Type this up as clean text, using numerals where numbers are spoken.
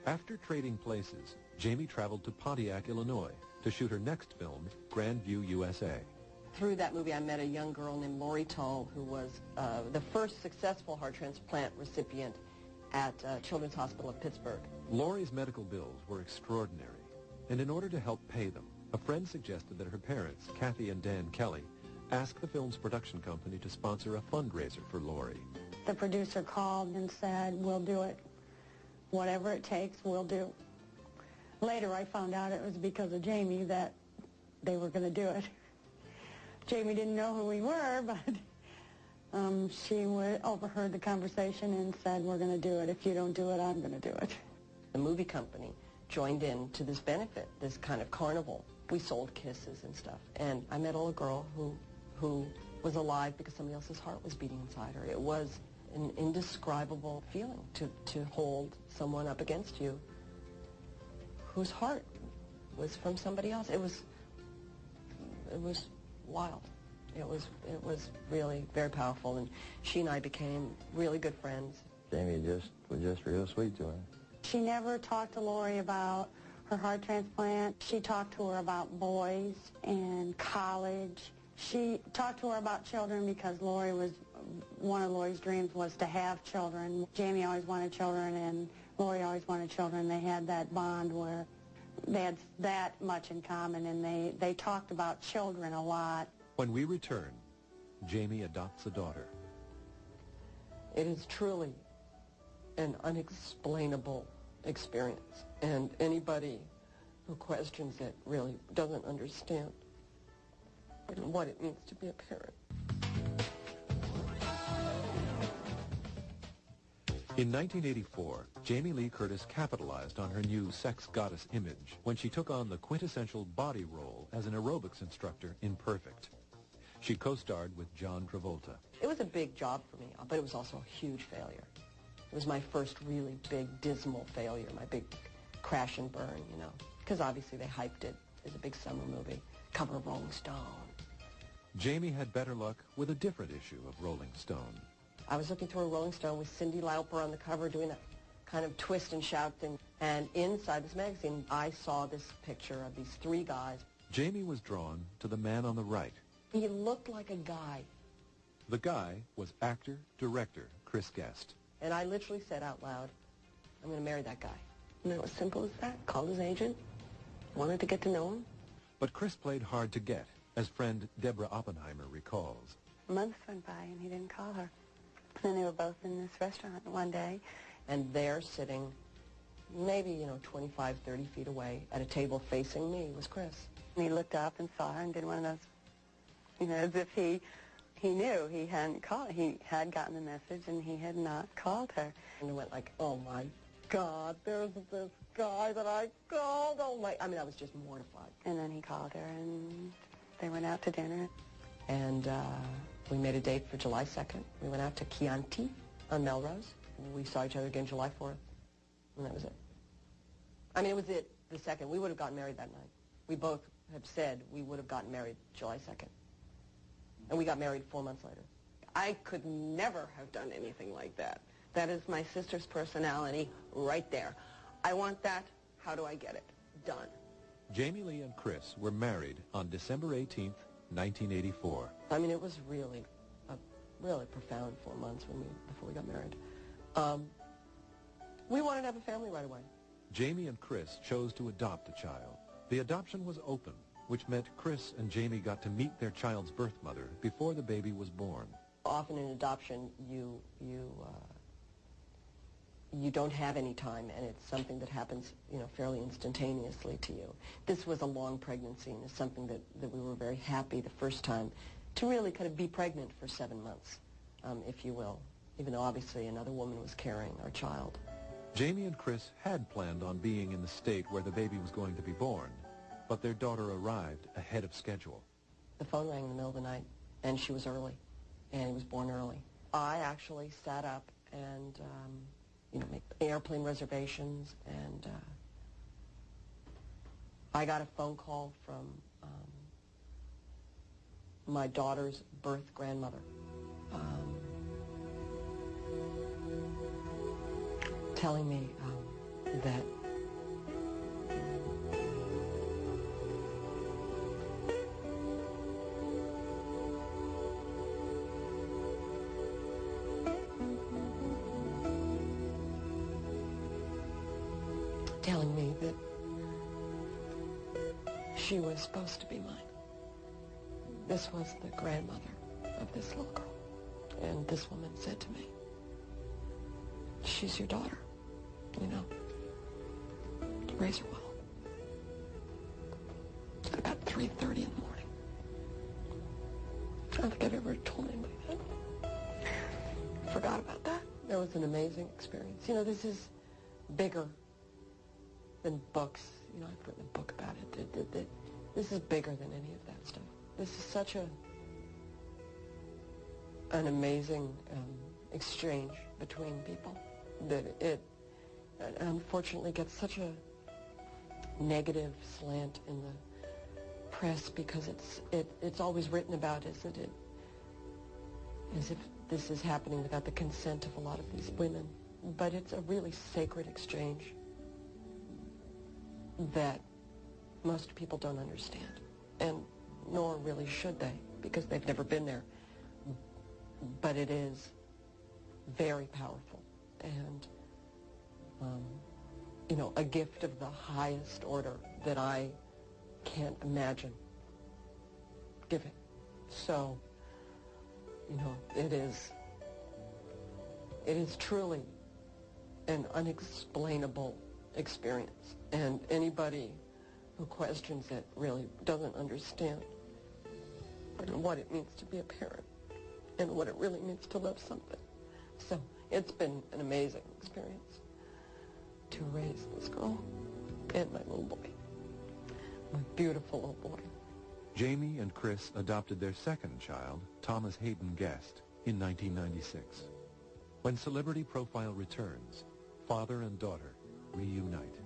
After trading places, Jamie traveled to Pontiac, Illinois, to shoot her next film, Grandview, USA. Through that movie, I met a young girl named Lori Tull, who was the first successful heart transplant recipient at Children's Hospital of Pittsburgh. Lori's medical bills were extraordinary, and in order to help pay them, a friend suggested that her parents, Kathy and Dan Kelly, ask the film's production company to sponsor a fundraiser for Lori. The producer called and said, "We'll do it. Whatever it takes, we'll do." Later, I found out it was because of Jamie that they were going to do it. Jamie didn't know who we were, but she overheard the conversation and said, "We're going to do it. If you don't do it, I'm going to do it." The movie company joined in to this benefit, this kind of carnival. We sold kisses and stuff. And I met a little girl who was alive because somebody else's heart was beating inside her. It was an indescribable feeling to hold someone up against you whose heart was from somebody else. It was wild. It was really very powerful, and she and I became really good friends. Jamie was just real sweet to her. She never talked to Lori about her heart transplant. She talked to her about boys and college. She talked to her about children because one of Lori's dreams was to have children. Jamie always wanted children, and Lori always wanted children. They had that bond where they had that much in common, and they talked about children a lot. When we return, Jamie adopts a daughter. It is truly an unexplainable experience, and anybody who questions it really doesn't understand what it means to be a parent. In 1984, Jamie Lee Curtis capitalized on her new sex goddess image when she took on the quintessential body role as an aerobics instructor in Perfect. She co-starred with John Travolta. It was a big job for me, but it was also a huge failure. It was my first really big, dismal failure, my big crash and burn, you know, because obviously they hyped it as a big summer movie, cover of Rolling Stone. Jamie had better luck with a different issue of Rolling Stone. I was looking through a Rolling Stone with Cyndi Lauper on the cover doing that kind of twist and shout thing. And inside this magazine, I saw this picture of these three guys. Jamie was drawn to the man on the right. He looked like a guy. The guy was actor-director Chris Guest. And I literally said out loud, "I'm going to marry that guy." And it was simple as that. Called his agent, wanted to get to know him. But Chris played hard to get, as friend Deborah Oppenheimer recalls. Months went by and he didn't call her. Then they were both in this restaurant one day. And there sitting maybe, 25, 30 feet away at a table facing me was Chris. And he looked up and saw her and did one of those, as if he knew he hadn't called. He had gotten the message and he had not called her. And it went like, "Oh my God, there's this guy that I called. Oh my," I was just mortified. And then he called her and they went out to dinner. And we made a date for July 2nd. We went out to Chianti on Melrose. We saw each other again July 4th, and that was it. It was it, the 2nd. We would have gotten married that night. We both have said we would have gotten married July 2nd. And we got married 4 months later. I could never have done anything like that. That is my sister's personality right there. I want that. How do I get it? Done. Jamie Lee and Chris were married on December 18th, 1984. It was really a really profound 4 months before we got married. We wanted to have a family right away. Jamie and Chris chose to adopt a child. The adoption was open, which meant Chris and Jamie got to meet their child's birth mother before the baby was born. Often in adoption, you don't have any time, and it's something that happens, fairly instantaneously to you. This was a long pregnancy, and it's something that we were very happy the first time to really kind of be pregnant for 7 months, if you will, even though obviously another woman was carrying our child. Jamie and Chris had planned on being in the state where the baby was going to be born, but their daughter arrived ahead of schedule. The phone rang in the middle of the night, and she was early, and he was born early. I actually sat up and make airplane reservations, and I got a phone call from my daughter's birth grandmother, telling me that telling me that she was supposed to be mine. This was the grandmother of this little girl. And this woman said to me, she's your daughter, you know. Raise her well. At about 3:30 in the morning. I don't think I've ever told anybody that. Forgot about that. That was an amazing experience. You know, this is bigger than books. You know, I've written a book about it. This is bigger than any of that stuff. This is such an amazing exchange between people that it unfortunately gets such a negative slant in the press because it's always written about as if this is happening without the consent of a lot of these women. But it's a really sacred exchange that most people don't understand, and nor really should they, because they've never been there. But it is very powerful, and you know, a gift of the highest order that I can't imagine giving. So, you know, it is truly an unexplainable experience, and anybody who questions it really doesn't understand what it means to be a parent and what it really means to love something. So it's been an amazing experience to raise this girl and my little boy, my beautiful little boy. Jamie and Chris adopted their second child, Thomas Hayden Guest, in 1996. When Celebrity Profile returns, father and daughter reunite.